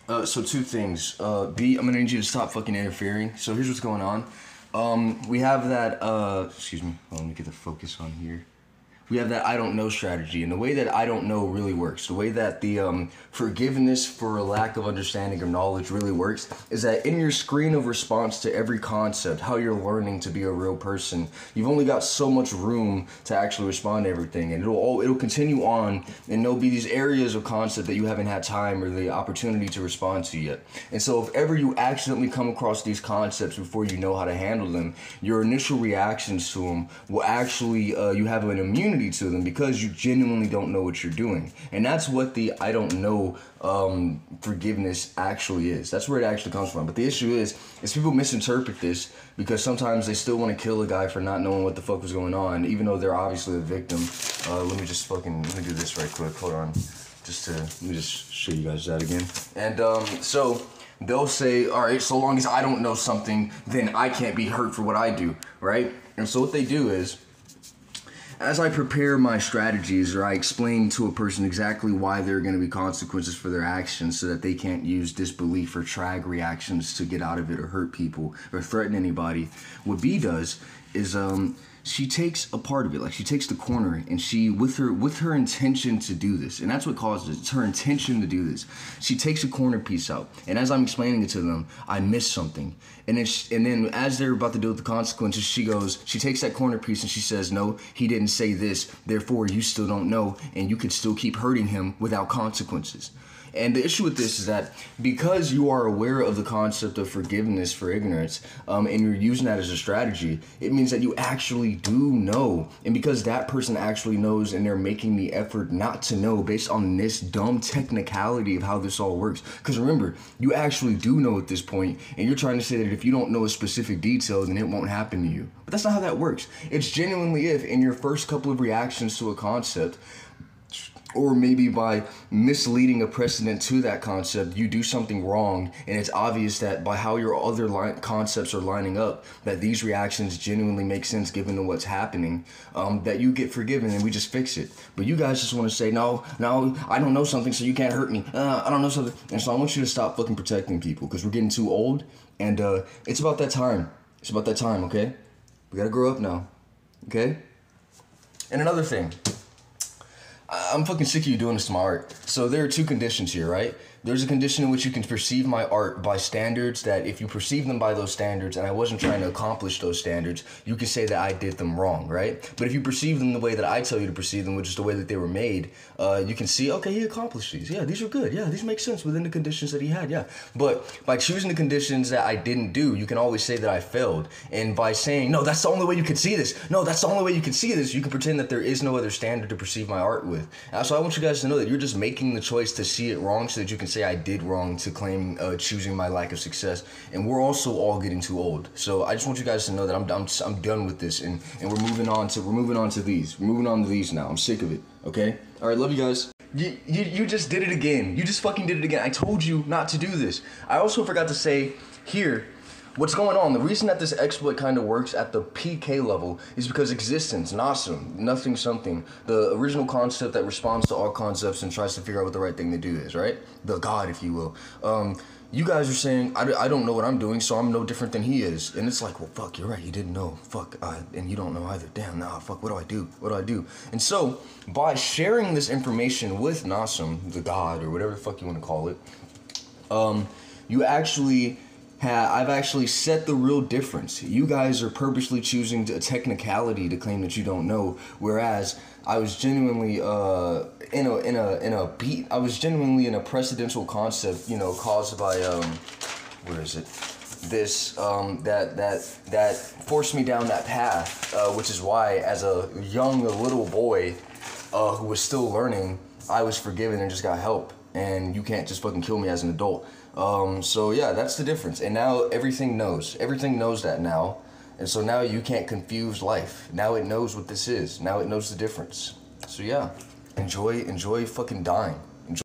So two things. B, I'm gonna need you to stop fucking interfering. So here's what's going on. We have that. Excuse me. Let me get the focus on here. We have that I don't know strategy, and the way that I don't know really works, the way that the forgiveness for a lack of understanding or knowledge really works, is that in your screen of response to every concept, how you're learning to be a real person, you've only got so much room to actually respond to everything, and it'll continue on, and there'll be these areas of concept that you haven't had time or the opportunity to respond to yet. And so if ever you accidentally come across these concepts before you know how to handle them, your initial reactions to them will actually, you have an immunity to them because you genuinely don't know what you're doing. And that's what the I don't know forgiveness actually is. That's where it actually comes from. But the issue is people misinterpret this because sometimes they still want to kill a guy for not knowing what the fuck was going on, even though they're obviously the victim. Let me do this right quick. Hold on. Let me just show you guys that again. And so they'll say, all right, so long as I don't know something, then I can't be hurt for what I do, right? And so what they do is, as I prepare my strategies or I explain to a person exactly why there are going to be consequences for their actions so that they can't use disbelief or trag reactions to get out of it or hurt people or threaten anybody, what B does is she takes a part of it, like she takes the corner, and she with her intention to do this, and that's what causes it. It's her intention to do this. She takes a corner piece out, and as I'm explaining it to them, I miss something, and then as they're about to deal with the consequences, she takes that corner piece and she says, no, he didn't say this, therefore you still don't know, and you could still keep hurting him without consequences. And the issue with this is that because you are aware of the concept of forgiveness for ignorance, and you're using that as a strategy, it means that you actually do know. And because that person actually knows and they're making the effort not to know based on this dumb technicality of how this all works. Because remember, you actually do know at this point, and you're trying to say that if you don't know a specific detail, then it won't happen to you. But that's not how that works. It's genuinely if in your first couple of reactions to a concept, or maybe by misleading a precedent to that concept, you do something wrong, and it's obvious that by how your other concepts are lining up, that these reactions genuinely make sense given to what's happening, that you get forgiven and we just fix it. But you guys just want to say, no, I don't know something, so you can't hurt me. I don't know something. And so I want you to stop fucking protecting people because we're getting too old, and it's about that time. It's about that time, okay? We gotta grow up now, okay? And another thing. I'm fucking sick of you doing this to my art. So there are two conditions here, right? There's a condition in which you can perceive my art by standards that if you perceive them by those standards and I wasn't trying to accomplish those standards, you can say that I did them wrong, right? But if you perceive them the way that I tell you to perceive them, which is the way that they were made, you can see, okay, he accomplished these. Yeah, these are good. Yeah, these make sense within the conditions that he had, yeah. But by choosing the conditions that I didn't do, you can always say that I failed. And by saying, no, that's the only way you can see this. No, that's the only way you can see this. You can pretend that there is no other standard to perceive my art with. So I want you guys to know that you're just making the choice to see it wrong so that you can say I did wrong to claim choosing my lack of success. And we're also all getting too old. So I just want you guys to know that I'm done with this, and we're moving on to these. We're moving on to these now. I'm sick of it. Okay? All right, love you guys. You just did it again. You just fucking did it again. I told you not to do this. I also forgot to say here, what's going on? The reason that this exploit kind of works at the PK level is because existence, Nasum, nothing something, the original concept that responds to all concepts and tries to figure out what the right thing to do is, right? The God, if you will. You guys are saying, I don't know what I'm doing, so I'm no different than he is. And it's like, well, fuck, you're right, you didn't know. Fuck, and you don't know either. Damn, nah, fuck, what do I do? What do I do? And so, by sharing this information with Nasum, the God, or whatever the fuck you want to call it, you actually... I've actually set the real difference. You guys are purposely choosing a technicality to claim that you don't know, whereas I was genuinely in a precedential concept, you know, caused by where is it? This that forced me down that path, which is why as a little boy who was still learning, I was forgiven and just got help. And you can't just fucking kill me as an adult. So yeah, that's the difference. And now everything knows that now. And so now you can't confuse life. Now it knows what this is. Now it knows the difference. So yeah, enjoy fucking dying.